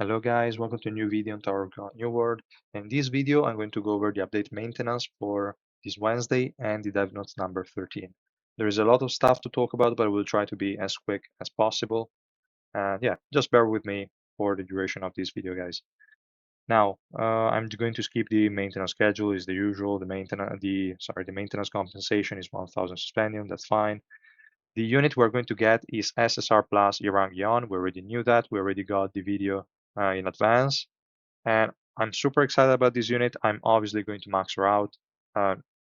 Hello guys, welcome to a new video on Tower of New World. In this video, I'm going to go over the update maintenance for this Wednesday and the dev notes number 13. There is a lot of stuff to talk about, but I will try to be as quick as possible. And yeah, just bear with me for the duration of this video, guys. Now, I'm going to skip the maintenance schedule, is the usual. The maintenance compensation is 1,000 suspendium, that's fine. The unit we're going to get is SSR plus Irangion. We already knew that. We already got the video in advance. And I'm super excited about this unit. I'm obviously going to max her out.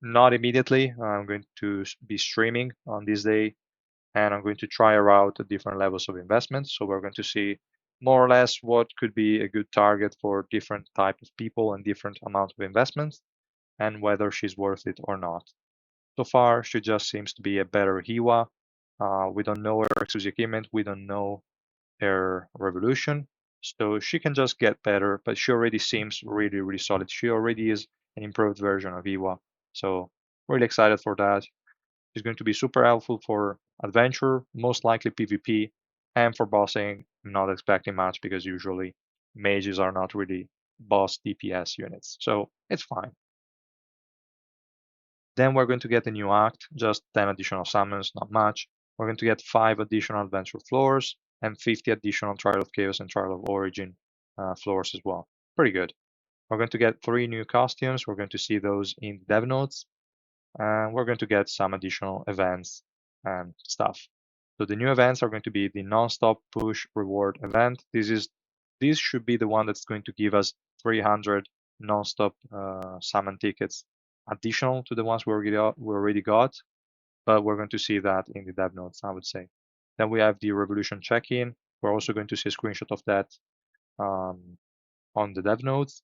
Not immediately. I'm going to be streaming on this day, and I'm going to try her out at different levels of investment. So we're going to see more or less what could be a good target for different type of people and different amount of investments, and whether she's worth it or not. So far, she just seems to be a better Hiwa. We don't know her exclusive equipment. We don't know her revolution. So she can just get better, but she already seems really, really solid. She already is an improved version of Iwa. So really excited for that. She's going to be super helpful for adventure, most likely PvP, and for bossing. I'm not expecting much because usually mages are not really boss DPS units. So it's fine. Then we're going to get a new act, just 10 additional summons, not much. We're going to get 5 additional adventure floors and 50 additional Trial of Chaos and Trial of Origin floors as well. Pretty good. We're going to get 3 new costumes. We're going to see those in dev notes. And we're going to get some additional events and stuff. So the new events are going to be the non-stop push reward event. This should be the one that's going to give us 300 non-stop summon tickets additional to the ones we already got, but we're going to see that in the dev notes, I would say. Then we have the revolution check-in. We're also going to see a screenshot of that on the dev notes.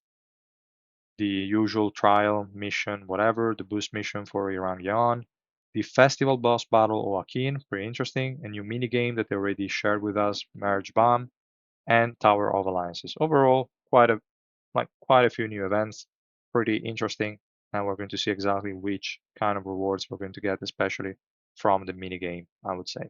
The usual trial mission, whatever, the boost mission for Iran Yan, the festival boss battle Oakin, pretty interesting, a new mini game that they already shared with us, Marriage Bomb, and Tower of Alliances. Overall, quite a few new events, pretty interesting, and we're going to see exactly which kind of rewards we're going to get, especially from the mini game, I would say.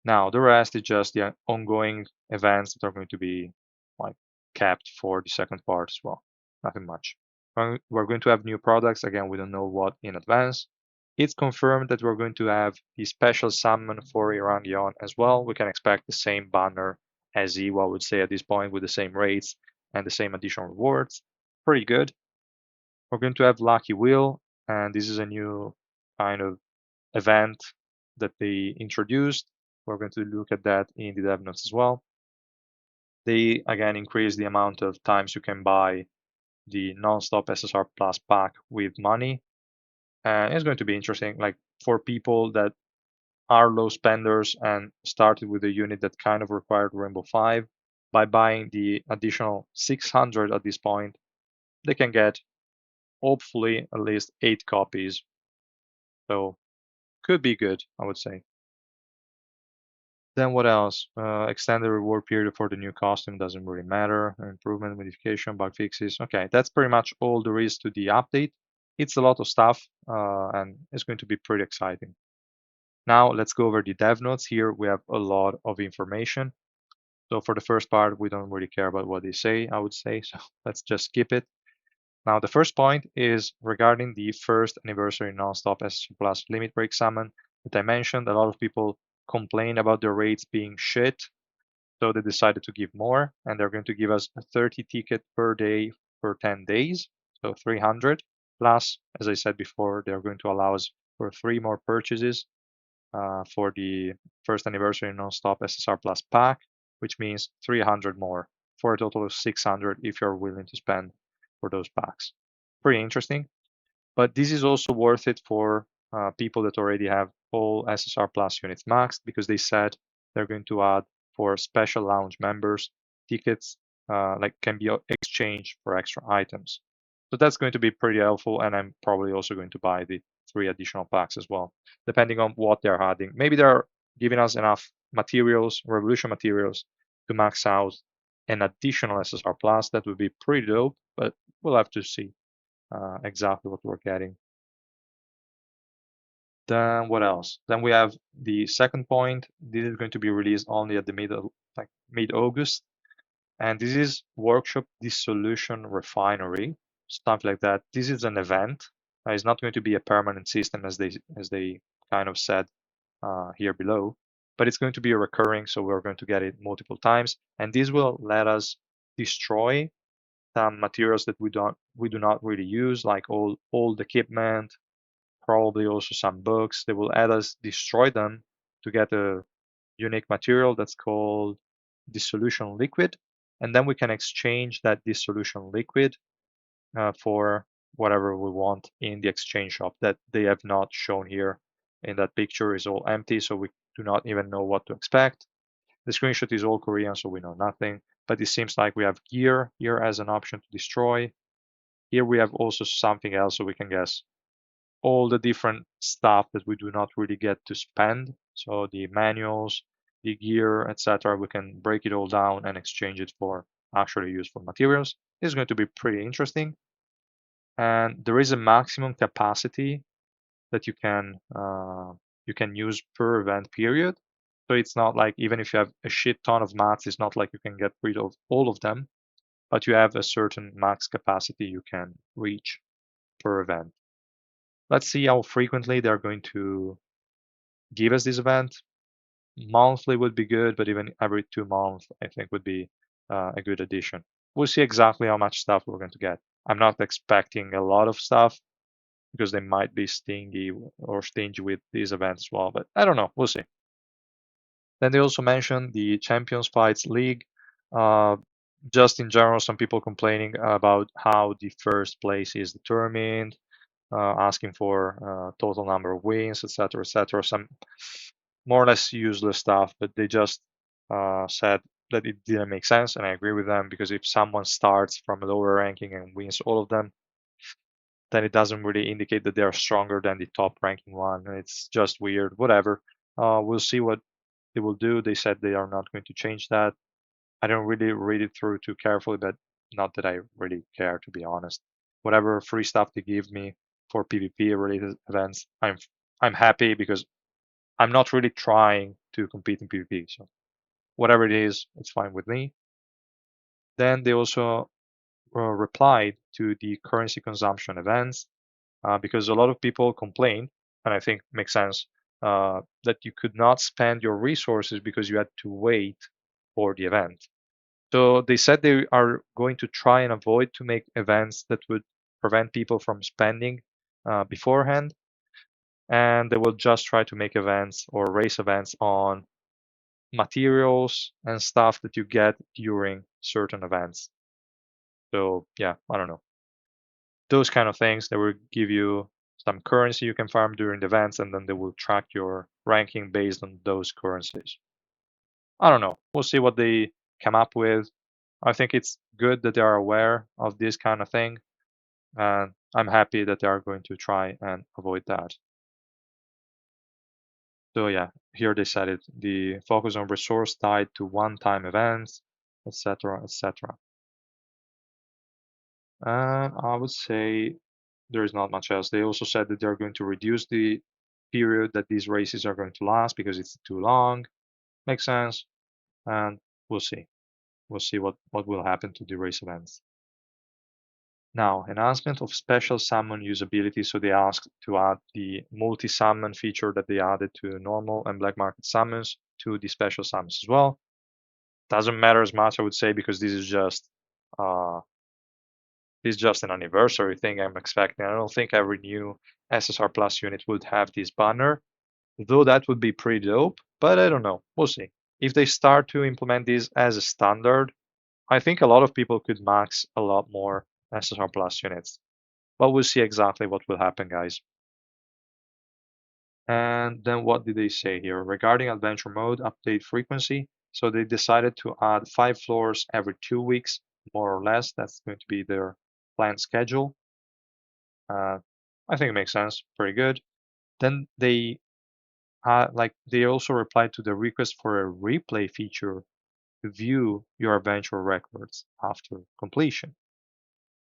Now, the rest is just the ongoing events that are going to be like kept for the second part as well. Nothing much. We're going to have new products. Again, we don't know what in advance. It's confirmed that we're going to have the special summon for Iran Yon as well. We can expect the same banner as Iwa would say at this point, with the same rates and the same additional rewards. Pretty good. We're going to have Lucky Wheel, and this is a new kind of event that they introduced. We're going to look at that in the dev notes as well. They again increase the amount of times you can buy the non-stop SSR Plus pack with money. And it's going to be interesting, like for people that are low spenders and started with a unit that kind of required Rainbow 5, by buying the additional 600 at this point, they can get hopefully at least 8 copies. So could be good, I would say. Then what else? Extended reward period for the new costume doesn't really matter. Improvement, modification, bug fixes. Okay, that's pretty much all there is to the update. It's a lot of stuff, and it's going to be pretty exciting. Now let's go over the dev notes. Here we have a lot of information. So for the first part, we don't really care about what they say, I would say. So let's just skip it. Now the first point is regarding the first anniversary non-stop SSR Plus limit break summon that I mentioned. A lot of people complain about the rates being shit, so they decided to give more, and they're going to give us a 30 ticket per day for 10 days, so 300. Plus, as I said before, they're going to allow us for 3 more purchases for the first anniversary non-stop SSR Plus pack, which means 300 more for a total of 600 if you're willing to spend for those packs. Pretty interesting. But this is also worth it for people that already have all SSR Plus units maxed, because they said they're going to add for special lounge members tickets like can be exchanged for extra items. So that's going to be pretty helpful, and I'm probably also going to buy the 3 additional packs as well, depending on what they're adding. Maybe they're giving us enough materials, revolution materials, to max out an additional SSR Plus. That would be pretty dope, but we'll have to see exactly what we're getting. Then what else? Then we have the second point. This is going to be released only at the mid-August. And this is Workshop Dissolution Refinery, stuff like that. This is an event. It's not going to be a permanent system as they kind of said here below, but it's going to be recurring, so we're going to get it multiple times, and this will let us destroy some materials that we do not really use, like all old equipment, probably also some books. They will let us destroy them to get a unique material that's called dissolution liquid, and then we can exchange that dissolution liquid for whatever we want in the exchange shop that they have not shown here. In that picture is all empty, so we do not even know what to expect. The screenshot is all Korean, so we know nothing, but it seems like we have gear here as an option to destroy. Here we have also something else, so we can guess all the different stuff that we do not really get to spend. So the manuals, the gear, etc. We can break it all down and exchange it for actually useful materials. This is going to be pretty interesting. And there is a maximum capacity that you can use per event period. So it's not like even if you have a shit ton of mats, it's not like you can get rid of all of them, but you have a certain max capacity you can reach per event. Let's see how frequently they're going to give us this event. Monthly would be good, but even every 2 months, I think would be a good addition. We'll see exactly how much stuff we're going to get. I'm not expecting a lot of stuff because they might be stingy or stingy with these events as well, but I don't know. We'll see. Then they also mentioned the Champions Fights League. Uh, just in general, some people complaining about how the first place is determined, asking for total number of wins, etc., etc. Some more or less useless stuff, but they just said that it didn't make sense, and I agree with them because if someone starts from a lower ranking and wins all of them, then it doesn't really indicate that they are stronger than the top ranking one. It's just weird. Whatever. We'll see what they will do. They said they are not going to change that. I don't really read it through too carefully, but not that I really care, to be honest. Whatever free stuff they give me for PvP related events, I'm happy because I'm not really trying to compete in PvP. So whatever it is, it's fine with me. Then they also replied to the currency consumption events because a lot of people complained, and I think makes sense, that you could not spend your resources because you had to wait for the event. So they said they are going to try and avoid to make events that would prevent people from spending beforehand, and they will just try to make events or race events on materials and stuff that you get during certain events. So yeah, I don't know. Those kind of things, they will give you some currency you can farm during the events, and then they will track your ranking based on those currencies. I don't know. We'll see what they come up with. I think it's good that they are aware of this kind of thing, and I'm happy that they are going to try and avoid that. So yeah, here they said it, the focus on resource tied to one-time events, etc., etc. And I would say there is not much else. They also said that they're going to reduce the period that these races are going to last because it's too long. Makes sense. And we'll see. We'll see what will happen to the race events. Now, enhancement of special summon usability. So they asked to add the multi-summon feature that they added to normal and black market summons to the special summons as well. Doesn't matter as much, I would say, because uh, this is just an anniversary thing I'm expecting. I don't think every new SSR Plus unit would have this banner, though that would be pretty dope, but I don't know. We'll see. If they start to implement this as a standard, I think a lot of people could max a lot more SSR Plus units. But we'll see exactly what will happen, guys. And then what did they say here? Regarding adventure mode, update frequency. So they decided to add 5 floors every 2 weeks, more or less. That's going to be their planned schedule. I think it makes sense. Pretty good. Then they also replied to the request for a replay feature to view your adventure records after completion.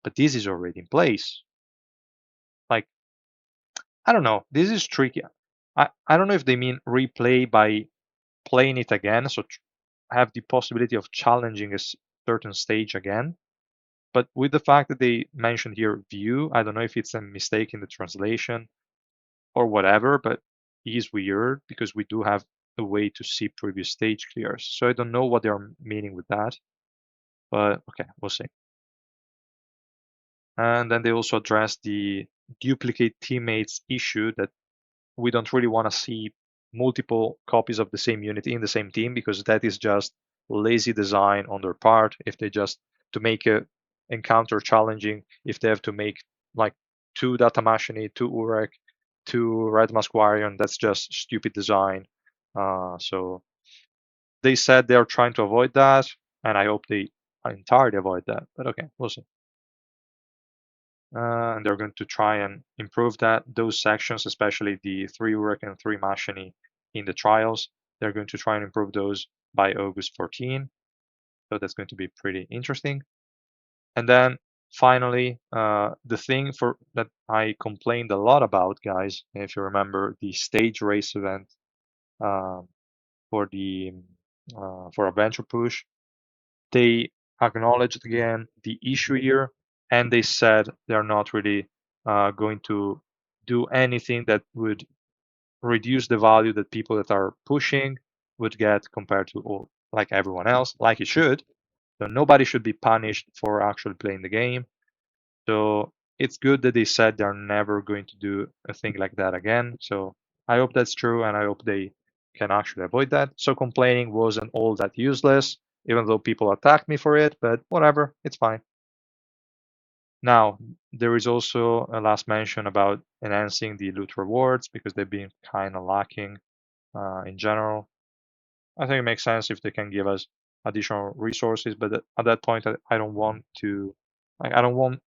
But this is already in place. Like, I don't know. This is tricky. I don't know if they mean replay by playing it again, so have the possibility of challenging certain stage again. But with the fact that they mentioned here view, I don't know if it's a mistake in the translation or whatever, but it is weird because we do have a way to see previous stage clears. So I don't know what they're meaning with that, but okay, we'll see. And then they also address the duplicate teammates issue, that we don't really want to see multiple copies of the same unit in the same team, because that is just lazy design on their part. If they just, to make a encounter challenging, if they have to make like 2 data machine, 2 urek, 2 red mask warrior, that's just stupid design. So they said they're trying to avoid that, and I hope they entirely avoid that, but okay, we'll see. And they're going to try and improve those sections, especially the 3 Uruk and 3 Mashini in the trials. They're going to try and improve those by August 14. So that's going to be pretty interesting. And then finally, the thing that I complained a lot about, guys, if you remember the stage race event um, for the for Adventure Push, they acknowledged again the issue here, and they said they're not really going to do anything that would reduce the value that people that are pushing would get compared to like everyone else, like it should. So nobody should be punished for actually playing the game. So it's good that they said they're never going to do a thing like that again. So I hope that's true, and I hope they can actually avoid that. So complaining wasn't all that useless, even though people attacked me for it, but whatever, it's fine. Now, there is also a last mention about enhancing the loot rewards, because they've been kind of lacking in general. I think it makes sense if they can give us additional resources, but at that point, I don't want to, like, I don't want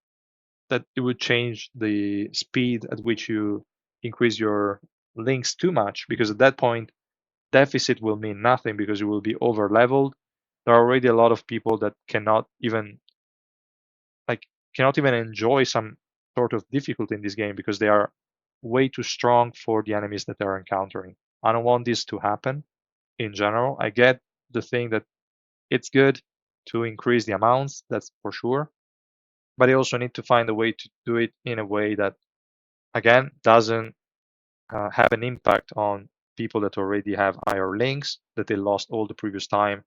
that it would change the speed at which you increase your links too much, because at that point deficit will mean nothing, because you will be over leveled. There are already a lot of people that like cannot even enjoy some sort of difficulty in this game, because they are way too strong for the enemies that they're encountering. I don't want this to happen in general. I get the thing that it's good to increase the amounts, that's for sure, but I also need to find a way to do it in a way that, again, doesn't have an impact on people that already have higher links, that they lost all the previous time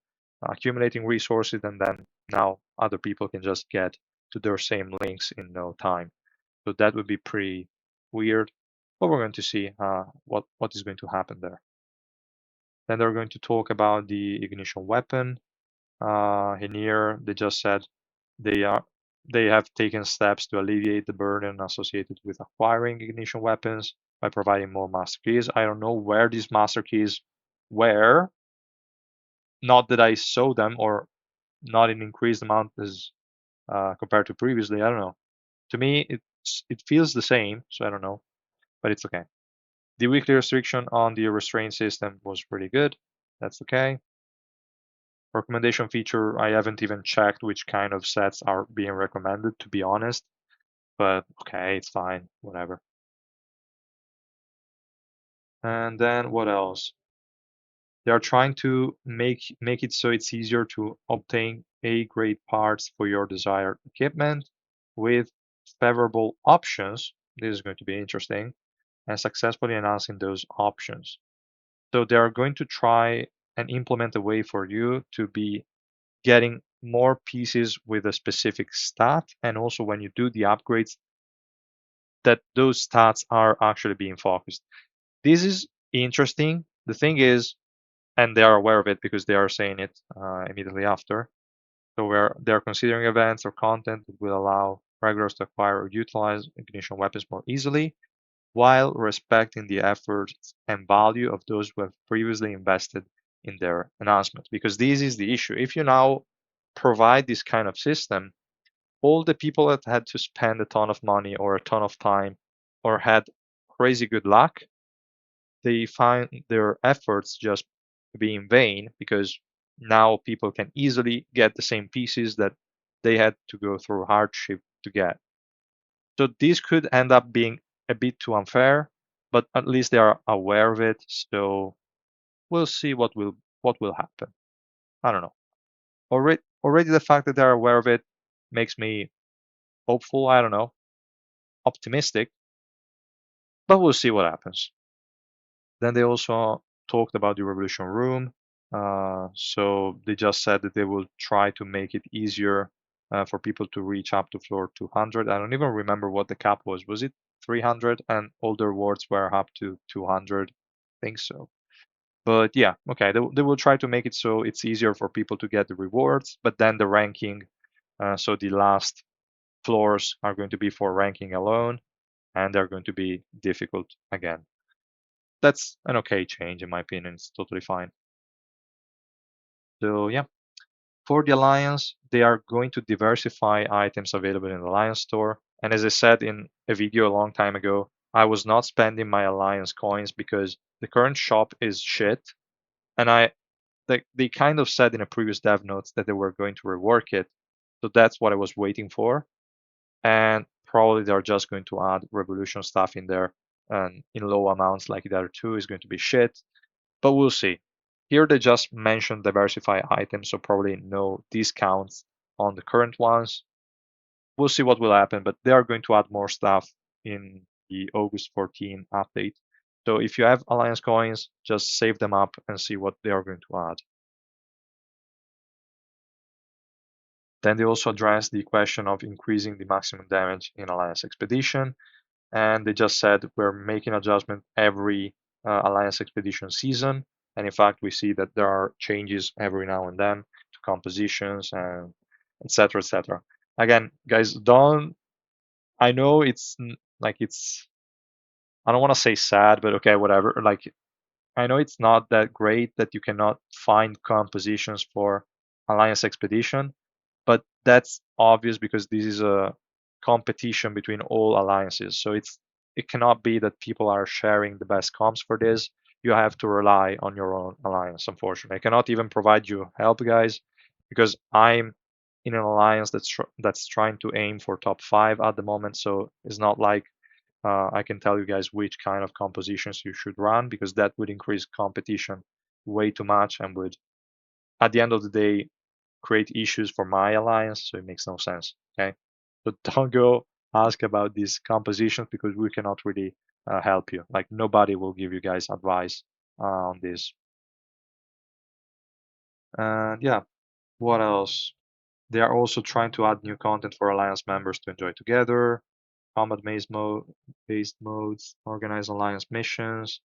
accumulating resources, and then now other people can just get to their same links in no time. So that would be pretty weird, but we're going to see what is going to happen there. Then they're going to talk about the ignition weapon. In here, they just said they are they have taken steps to alleviate the burden associated with acquiring ignition weapons by providing more master keys. I don't know where these master keys were. Not that I saw them, or not in increased amount as compared to previously. I don't know. To me, it feels the same, so I don't know, but it's okay. The weekly restriction on the restraint system was pretty good. That's okay. Recommendation feature, I haven't even checked which kind of sets are being recommended, to be honest, but okay, it's fine, whatever. And then what else? They are trying to make it so it's easier to obtain A-grade parts for your desired equipment with favorable options. This is going to be interesting, and successfully enhancing those options. So they are going to try and implement a way for you to be getting more pieces with a specific stat, and also when you do the upgrades, that those stats are actually being focused. This is interesting. The thing is, and they are aware of it because they are saying it immediately after. So where they're considering events or content that will allow regulars to acquire or utilize ignition weapons more easily, while respecting the efforts and value of those who have previously invested in their announcement. Because this is the issue. If you now provide this kind of system, all the people that had to spend a ton of money or a ton of time or had crazy good luck, they find their efforts just be in vain, because now people can easily get the same pieces that they had to go through hardship to get. So this could end up being a bit too unfair, but at least they are aware of it. So we'll see what will happen. I don't know. already the fact that they're aware of it makes me hopeful. I don't know, optimistic, but we'll see what happens. Then they also talked about the Revolution Room. So they just said that they will try to make it easier for people to reach up to floor 200. I don't even remember what the cap was. Was it 300? And all the rewards were up to 200. I think so. But yeah, okay, they will try to make it so it's easier for people to get the rewards, but then the ranking, so the last floors are going to be for ranking alone, and they're going to be difficult again. That's an okay change in my opinion. It's totally fine. So yeah, for the Alliance, they are going to diversify items available in the Alliance store. And as I said in a video a long time ago, I was not spending my Alliance coins because the current shop is shit. And they kind of said in a previous dev notes that they were going to rework it. So that's what I was waiting for. And probably they're just going to add Revolution stuff in there and in low amounts like the other two is going to be shit. But we'll see. Here they just mentioned diversify items, so probably no discounts on the current ones. We'll see what will happen, but they are going to add more stuff in the August 14 update. So if you have Alliance coins, just save them up and see what they are going to add. Then they also addressed the question of increasing the maximum damage in Alliance Expedition. And they just said we're making adjustment every Alliance Expedition season. And in fact, we see that there are changes every now and then to compositions and etc. etc. Again, guys, don't. I know it's like it's. I don't want to say sad, but okay, whatever. Like I know it's not that great that you cannot find compositions for Alliance Expedition, but that's obvious because this is a competition between all alliances. So it cannot be that people are sharing the best comps for this. You have to rely on your own alliance, unfortunately. I cannot even provide you help, guys, because I'm in an alliance that's trying to aim for top 5 at the moment. So it's not like I can tell you guys which kind of compositions you should run because that would increase competition way too much and would, at the end of the day, create issues for my alliance. So it makes no sense. Okay, so don't go ask about these compositions because we cannot really help you. Like nobody will give you guys advice on this. And yeah, what else? They are also trying to add new content for alliance members to enjoy together. Combat based modes, organize alliance missions.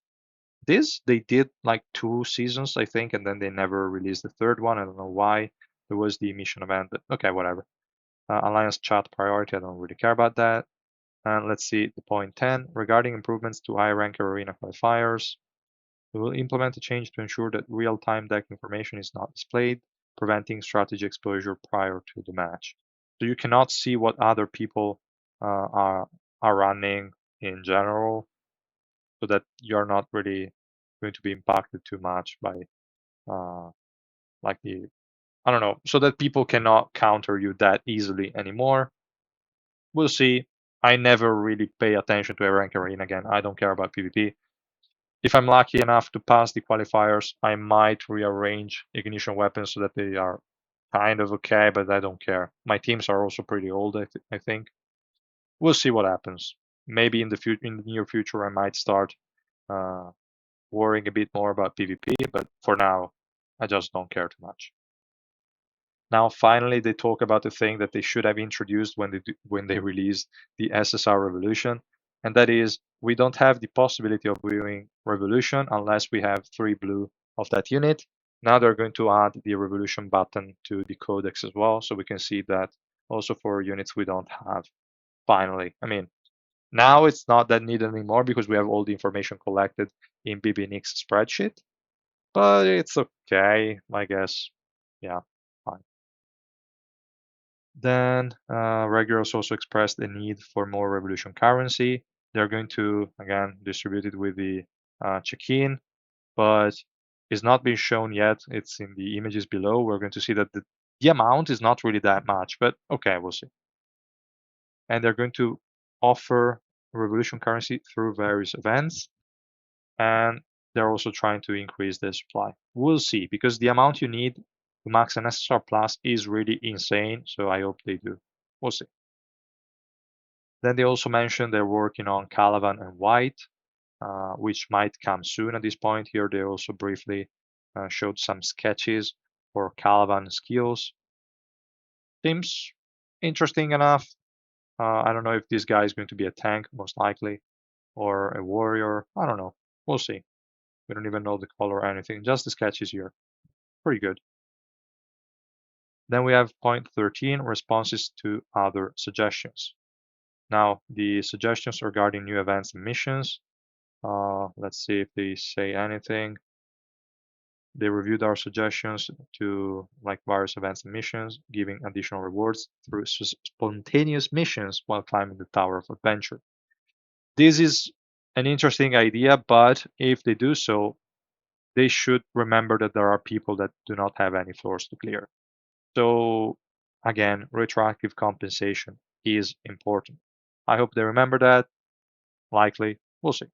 This they did like 2 seasons, I think, and then they never released the third one. I don't know why. There was the mission event, but okay, whatever. Alliance chat priority, I don't really care about that. And let's see the point 10 regarding improvements to high rank arena qualifiers. We will implement a change to ensure that real-time deck information is not displayed, preventing strategy exposure prior to the match. So you cannot see what other people are running in general, so that you're not really going to be impacted too much by uh, like the I don't know, so that people cannot counter you that easily anymore. We'll see. I never really pay attention to a rank arena again. I don't care about PvP. If I'm lucky enough to pass the qualifiers, I might rearrange ignition weapons so that they are kind of okay, but I don't care. My teams are also pretty old, I think. We'll see what happens. Maybe in the near future, I might start uh, worrying a bit more about PvP, but for now, I just don't care too much. Now, finally, they talk about the thing that they should have introduced when they released the SSR Revolution, and that is we don't have the possibility of viewing Revolution unless we have 3 blue of that unit. Now they're going to add the Revolution button to the codex as well, so we can see that also for units we don't have. Finally, I mean, now it's not that needed anymore because we have all the information collected in BBNX spreadsheet, but it's okay, I guess. Yeah, fine. Then Regulars also expressed a need for more Revolution currency. They're going to, again, distribute it with the check-in, but it's not been shown yet. It's in the images below. We're going to see that the amount is not really that much, but okay, we'll see. And they're going to offer Revolution currency through various events, and they're also trying to increase the supply. We'll see, because the amount you need to max an SSR Plus is really insane, so I hope they do. We'll see. Then they also mentioned they're working on Calavan and White, which might come soon at this point. Here they also briefly showed some sketches for Calavan skills. Seems interesting enough. I don't know if this guy is going to be a tank, most likely, or a warrior. I don't know. We'll see. We don't even know the color or anything. Just the sketches here. Pretty good. Then we have point 13, responses to other suggestions. Now, the suggestions regarding new events and missions. Let's see if they say anything. They reviewed our suggestions to like various events and missions, giving additional rewards through spontaneous missions while climbing the Tower of Adventure. This is an interesting idea, but if they do so, they should remember that there are people that do not have any floors to clear. So again, retroactive compensation is important. I hope they remember that. Likely, we'll see.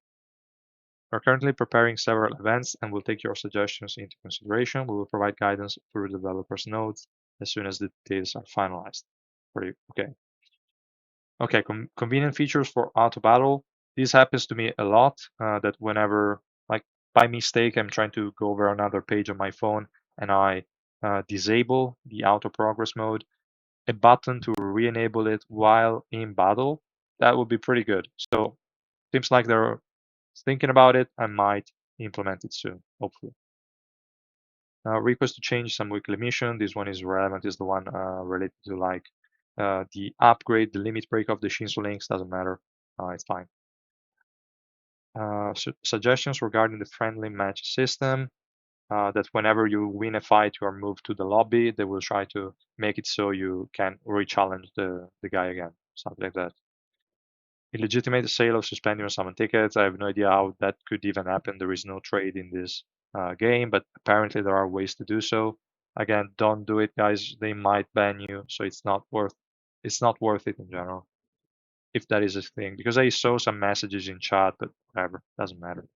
We're currently preparing several events and will take your suggestions into consideration. We will provide guidance through the developers' notes as soon as the details are finalized. Pretty okay. Okay, convenient features for auto battle. This happens to me a lot. That whenever, like by mistake, I'm trying to go over another page on my phone and I disable the auto progress mode, a button to re-enable it while in battle, that would be pretty good. So seems like they're thinking about it and might implement it soon, hopefully. Request to change some weekly mission. This one is relevant, is the one related to like the upgrade, the limit break of the Shinsu links, doesn't matter. It's fine. Suggestions regarding the friendly match system. That whenever you win a fight, you are moved to the lobby. They will try to make it so you can re-challenge the guy again, something like that. Illegitimate sale of suspended or summon tickets. I have no idea how that could even happen. There is no trade in this game, but apparently there are ways to do so. Again, don't do it, guys. They might ban you, so it's not worth it in general, if that is a thing. Because I saw some messages in chat, but whatever, doesn't matter.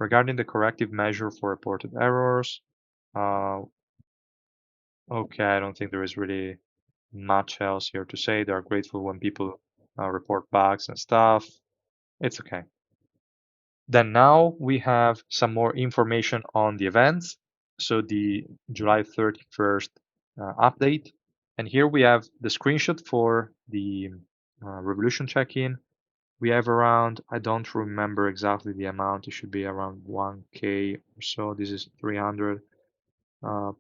Regarding the corrective measure for reported errors, uh, okay, I don't think there is really much else here to say. They are grateful when people report bugs and stuff. It's okay. Then now we have some more information on the events. So the July 31st update. And here we have the screenshot for the Revolution check-in. We have around, I don't remember exactly the amount. It should be around 1K or so. This is 300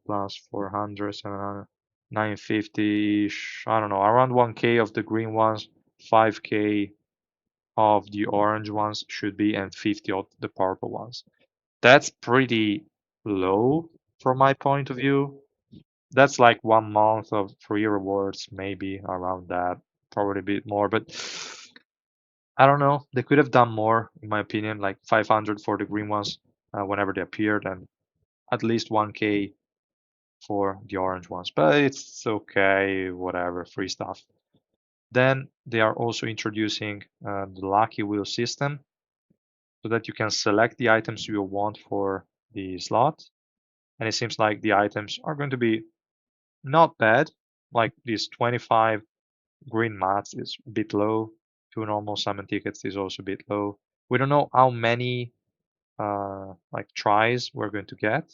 plus 400, 700, 950, I don't know, around 1K of the green ones, 5K of the orange ones should be, and 50 of the purple ones. That's pretty low from my point of view. That's like 1 month of free rewards, maybe around that, probably a bit more, but I don't know. They could have done more, in my opinion, like 500 for the green ones whenever they appeared, and at least 1K for the orange ones. But it's okay, whatever, free stuff. Then they are also introducing the lucky wheel system so that you can select the items you want for the slot. And it seems like the items are going to be not bad. Like these 25 green mats is a bit low. 2 normal summon tickets is also a bit low. We don't know how many like tries we're going to get,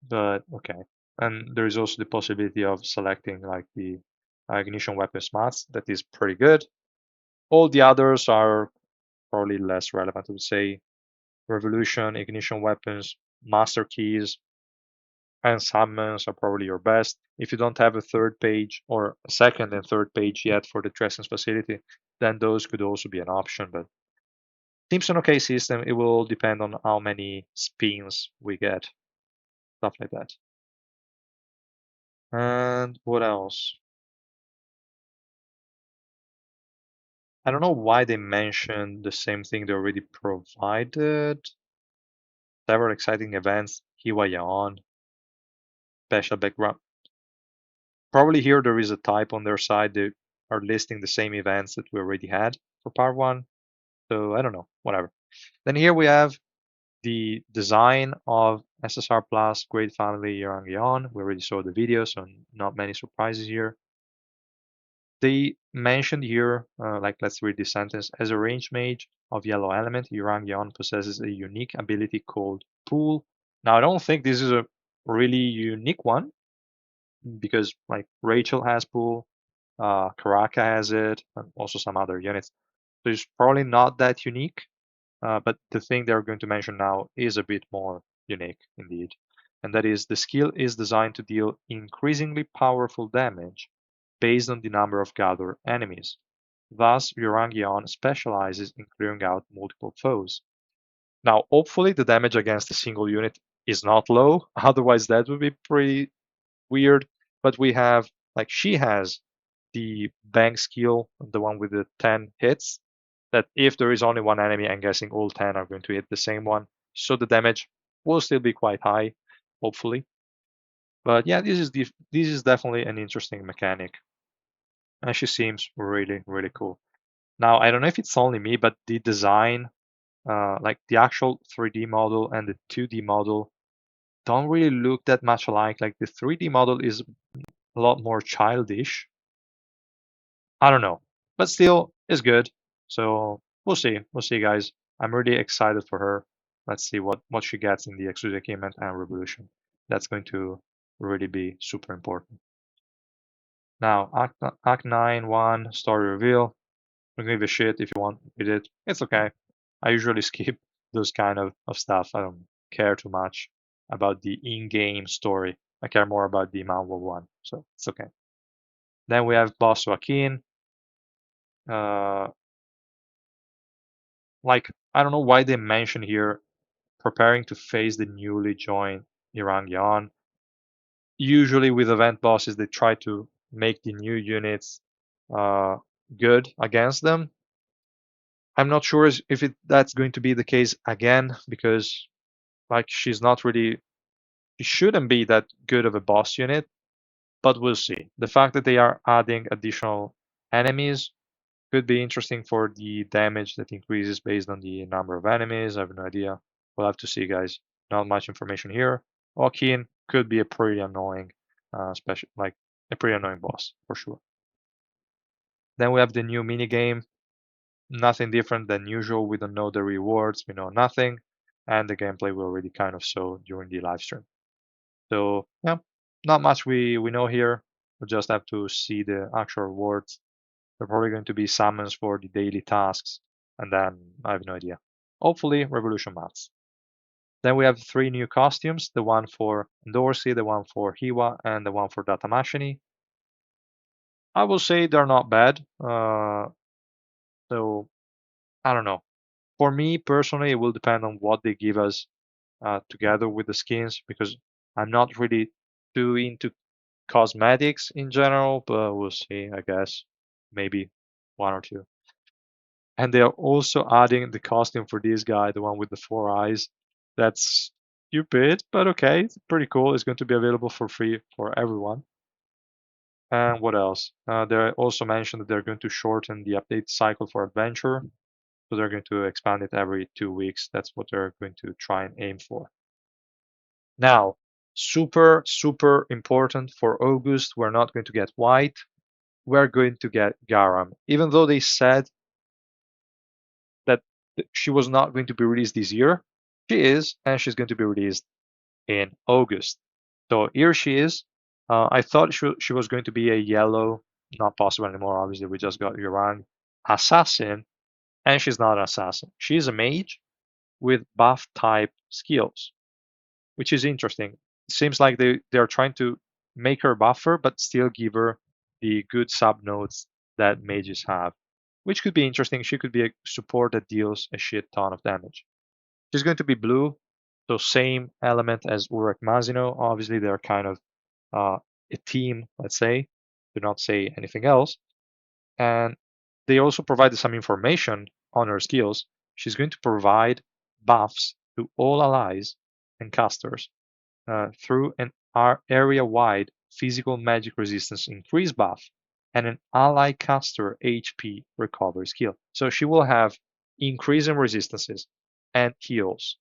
but okay. And there is also the possibility of selecting like the ignition weapon mats. That is pretty good. All the others are probably less relevant, I would say. Revolution, ignition weapons, master keys, and summons are probably your best. If you don't have a third page or a second and third page yet for the Trescent facility, then those could also be an option. But seems an okay system. It will depend on how many spins we get, stuff like that. And what else? I don't know why they mentioned the same thing they already provided. Several exciting events, Hiwayaon, special background. Probably here there is a type on their side. They are listing the same events that we already had for part one. So I don't know, whatever. Then here we have The design of SSR Plus, Great Family Yeon. We already saw the video, so not many surprises here. They mentioned here, like let's read this sentence, as a range mage of yellow element, Yeon possesses a unique ability called Pool. Now, I don't think this is a really unique one because like Rachel has Pool, Karaka has it, and also some other units. So it's probably not that unique. But the thing they're going to mention now is a bit more unique indeed. And that is the skill is designed to deal increasingly powerful damage based on the number of gathered enemies. Thus, Yurangion specializes in clearing out multiple foes. Now, hopefully the damage against a single unit is not low, otherwise that would be pretty weird. But we have, like she has the bang skill, the one with the 10 hits, that if there is only one enemy, I'm guessing all 10 are going to hit the same one. So the damage will still be quite high, hopefully. But yeah, this is definitely an interesting mechanic. And she seems really, really cool. Now, I don't know if it's only me, but the design, like the actual 3D model and the 2D model, don't really look that much alike. Like the 3D model is a lot more childish. I don't know, but still is good. So we'll see. We'll see, guys. I'm really excited for her. Let's see what she gets in the exclusive event and Revolution. That's going to really be super important. Now, Act 9 1 story reveal. Don't give a shit if you want to read it. It's okay. I usually skip those kind of stuff. I don't care too much about the in-game story. I care more about the manual one. So it's okay. Then we have Boss Joaquin. Uh, like I don't know why they mention here preparing to face the newly joined Irangion. Usually with event bosses, they try to make the new units uh, good against them. I'm not sure if that's going to be the case again because like she's not really, she shouldn't be that good of a boss unit, but we'll see. The fact that they are adding additional enemies could be interesting for the damage that increases based on the number of enemies. I have no idea. We'll have to see, guys. Not much information here. Okin could be a pretty annoying, special like a pretty annoying boss for sure. Then we have the new mini game. Nothing different than usual. We don't know the rewards. We know nothing, and the gameplay we already kind of saw during the live stream. So yeah, not much we know here. We just have to see the actual rewards. They're probably going to be summons for the daily tasks, and then I have no idea. Hopefully, Revolution maps. Then we have three new costumes, the one for Dorsey, the one for Hiwa, and the one for Datamashini. I will say they're not bad. So I don't know. For me personally, it will depend on what they give us together with the skins because I'm not really too into cosmetics in general, but we'll see, I guess. Maybe one or two. And they're also adding the costume for this guy, the one with the four eyes. That's stupid, but okay, it's pretty cool. It's going to be available for free for everyone. And what else? They also mentioned that they're going to shorten the update cycle for Adventure. So they're going to expand it every 2 weeks. That's what they're going to try and aim for. Now, super, super important for August, we're not going to get White. We're going to get Garam. Even though they said that she was not going to be released this year, she is, and she's going to be released in August. So here she is. I thought she was going to be a yellow, not possible anymore. Obviously, we just got Yurang assassin, and she's not an assassin. She's a mage with buff type skills, which is interesting. It seems like they are trying to make her buffer, but still give her the good sub nodes that mages have, which could be interesting. She could be a support that deals a shit ton of damage. She's going to be blue, so same element as Urek Mazino. Obviously, they're kind of a team, let's say, do not say anything else. And they also provided some information on her skills. She's going to provide buffs to all allies and casters through an area-wide physical magic resistance increase buff and an ally caster HP recovery skill. So she will have increase in resistances and heals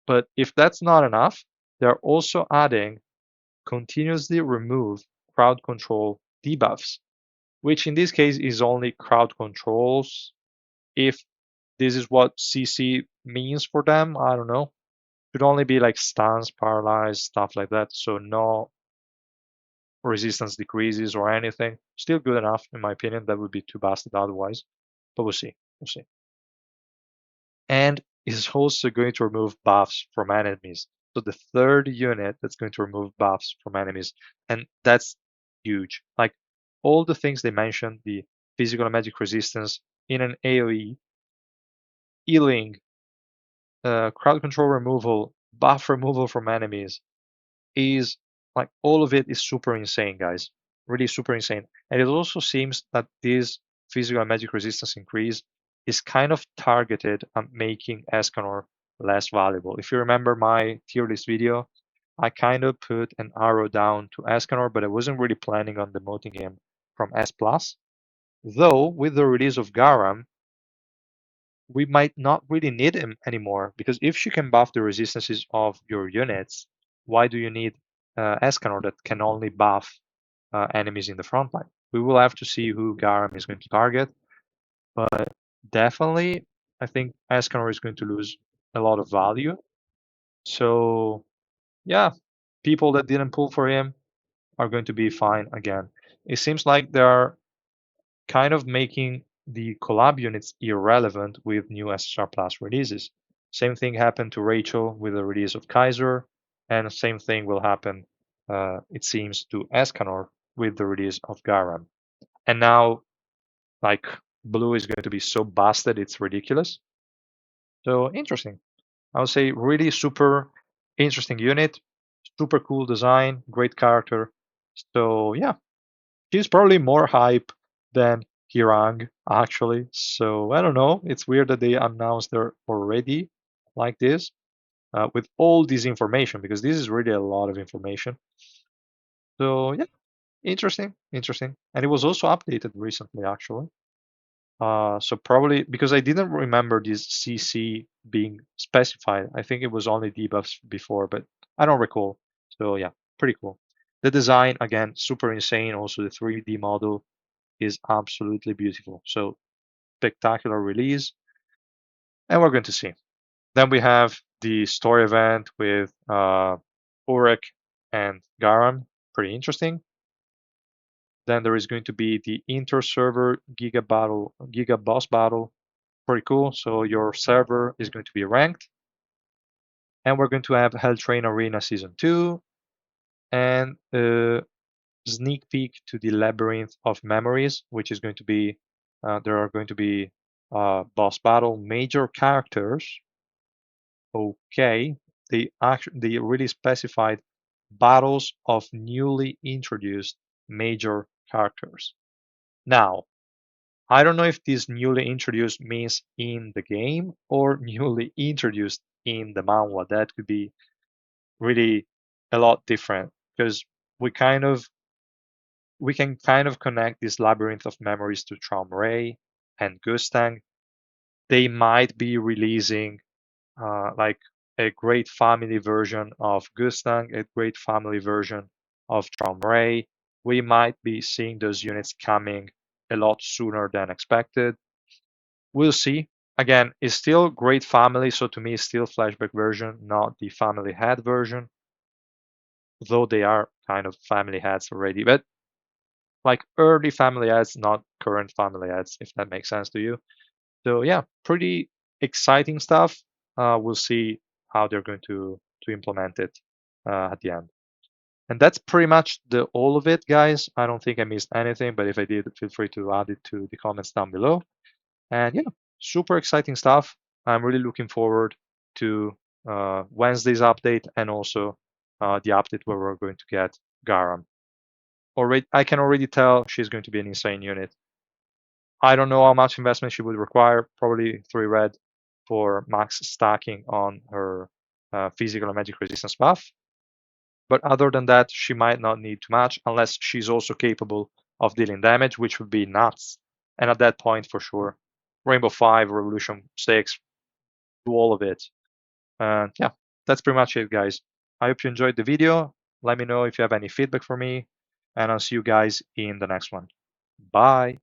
But if that's not enough, they're also adding continuously remove crowd control debuffs, which in this case is only crowd controls. If this is what CC means for them, I don't know. Should only be like stuns, paralyzed, stuff like that. So no resistance decreases or anything. Still good enough, in my opinion. That would be too busted otherwise. But we'll see. We'll see. And is also going to remove buffs from enemies. So the third unit that's going to remove buffs from enemies. And that's huge. Like all the things they mentioned, the physical and magic resistance in an AoE, healing, crowd control removal, buff removal from enemies, is like all of it is super insane, guys. Really super insane. And it also seems that this physical and magic resistance increase is kind of targeted at making Escanor less valuable. If you remember my tier list video, I kind of put an arrow down to Escanor, but I wasn't really planning on demoting him from S+. Though with the release of Garam, we might not really need him anymore, because if she can buff the resistances of your units, why do you need Escanor that can only buff enemies in the front line? We will have to see who Garam is going to target, but definitely I think Escanor is going to lose a lot of value. So yeah, people that didn't pull for him are going to be fine again. It seems like there are kind of making the collab units irrelevant with new SSR Plus releases. Same thing happened to Rachel with the release of Kaiser, and the same thing will happen, it seems, to Escanor with the release of Garam. And now, like, Blue is going to be so busted, it's ridiculous. So interesting. I would say really super interesting unit, super cool design, great character. So yeah, he's probably more hype than Hirang, actually. So I don't know. It's weird that they announced her already like this with all this information, because this is really a lot of information. So yeah, interesting, interesting. And it was also updated recently, actually. So probably because I didn't remember this CC being specified. I think it was only debuffs before, but I don't recall. So yeah, pretty cool. The design, again, super insane. Also, the 3D model is absolutely beautiful. So spectacular release, and we're going to see. Then we have the story event with Urek and Garam, pretty interesting. Then there is going to be the inter-server Giga boss battle, pretty cool. So your server is going to be ranked, and we're going to have Hell Train Arena Season 2, and sneak peek to the Labyrinth of Memories, which is going to be, there are going to be boss battle major characters. Okay, they really specified battles of newly introduced major characters. Now, I don't know if this newly introduced means in the game or newly introduced in the manhwa. That could be really a lot different, because we kind of we can kind of connect this labyrinth of memories to Traumray and Gustang. They might be releasing like a great family version of Gustang, a great family version of Traumray. We might be seeing those units coming a lot sooner than expected. We'll see. Again, it's still great family, so to me, it's still flashback version, not the family head version, though they are kind of family heads already. But like early family ads, not current family ads, if that makes sense to you. So yeah, pretty exciting stuff. We'll see how they're going to implement it at the end. And that's pretty much the all of it, guys. I don't think I missed anything, but if I did, feel free to add it to the comments down below. And yeah, super exciting stuff. I'm really looking forward to Wednesday's update, and also the update where we're going to get Garam. Already, I can already tell she's going to be an insane unit. I don't know how much investment she would require, probably 3 red for max stacking on her physical and magic resistance buff. But other than that, she might not need too much, unless she's also capable of dealing damage, which would be nuts. And at that point, for sure, Rainbow 5, Revolution 6, do all of it. And yeah, that's pretty much it, guys. I hope you enjoyed the video. Let me know if you have any feedback for me, and I'll see you guys in the next one. Bye.